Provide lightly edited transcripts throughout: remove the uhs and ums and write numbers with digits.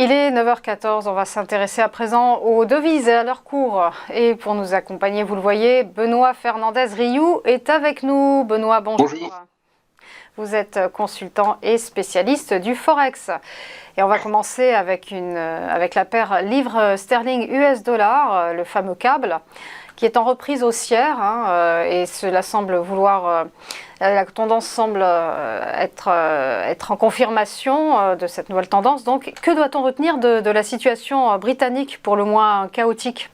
Il est 9h14, on va s'intéresser à présent aux devises et à leur cours. Et pour nous accompagner, vous le voyez, Benoît Fernandez-Rioux est avec nous. Benoît, bonjour. Bonjour. Vous êtes consultant et spécialiste du Forex. Et on va commencer avec la paire livre sterling US dollar, le fameux câble, qui est en reprise haussière, et cela semble vouloir, la tendance semble être en confirmation de cette nouvelle tendance. Donc, que doit-on retenir de la situation britannique, pour le moins chaotique ?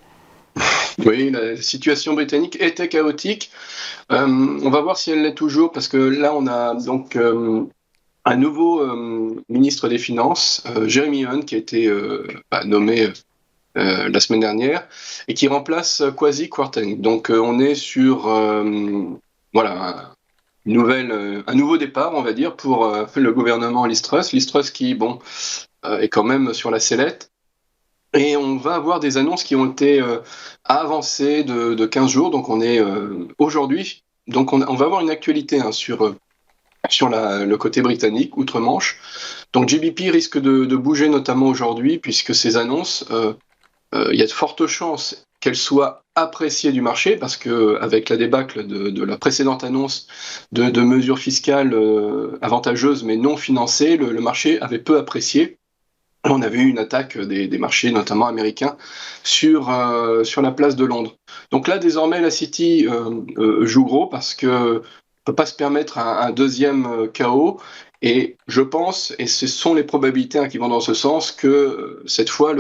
Oui, la situation britannique était chaotique. On va voir si elle l'est toujours, parce que là, on a donc un nouveau ministre des Finances, Jeremy Hunt, qui a été nommé la semaine dernière, et qui remplace Kwasi Kwarteng. Donc on est sur voilà, un nouveau départ, on va dire, pour le gouvernement Liz Truss. Liz Truss qui, est quand même sur la sellette. Et on va avoir des annonces qui ont été avancées de 15 jours, donc on est aujourd'hui. Donc on va avoir une actualité sur le côté britannique, outre-Manche. Donc JBP risque de bouger notamment aujourd'hui, puisque ces annonces, il y a de fortes chances qu'elles soient appréciées du marché, parce que avec la débâcle de la précédente annonce de mesures fiscales avantageuses mais non financées, le marché avait peu apprécié. On avait eu une attaque des marchés, notamment américains, sur la place de Londres. Donc là, désormais, la City joue gros, parce que ne peut pas se permettre un deuxième chaos. Et je pense, et ce sont les probabilités qui vont dans ce sens, que cette fois,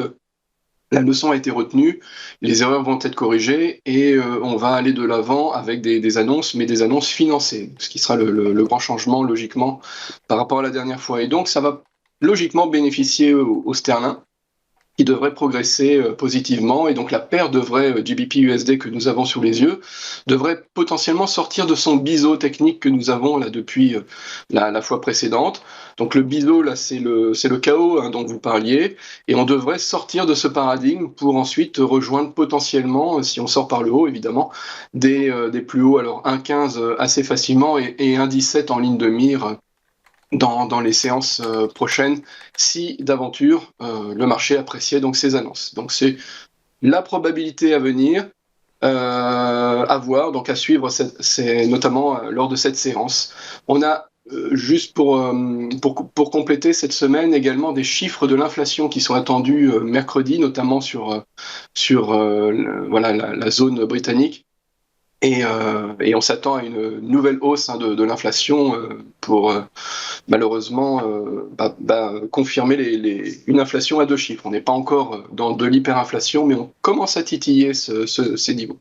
la leçon a été retenue, les erreurs vont être corrigées, et on va aller de l'avant avec des annonces, mais des annonces financées, ce qui sera le grand changement, logiquement, par rapport à la dernière fois. Et donc, ça va logiquement bénéficier au sterling, qui devrait progresser positivement, et donc la paire GBP-USD que nous avons sous les yeux devrait potentiellement sortir de son biseau technique que nous avons là depuis la fois précédente. Donc le biseau, là, c'est le chaos dont vous parliez, et on devrait sortir de ce paradigme pour ensuite rejoindre potentiellement, si on sort par le haut évidemment, des plus hauts, alors 1,15 assez facilement, et 1,17 en ligne de mire dans les séances prochaines, si d'aventure le marché appréciait donc ces annonces. Donc c'est la probabilité à venir, à voir, donc à suivre, c'est notamment lors de cette séance. On a juste pour compléter cette semaine également des chiffres de l'inflation qui sont attendus mercredi, notamment sur la zone britannique. Et on s'attend à une nouvelle hausse de l'inflation pour malheureusement confirmer une inflation à deux chiffres. On n'est pas encore dans de l'hyperinflation, mais on commence à titiller ces niveaux.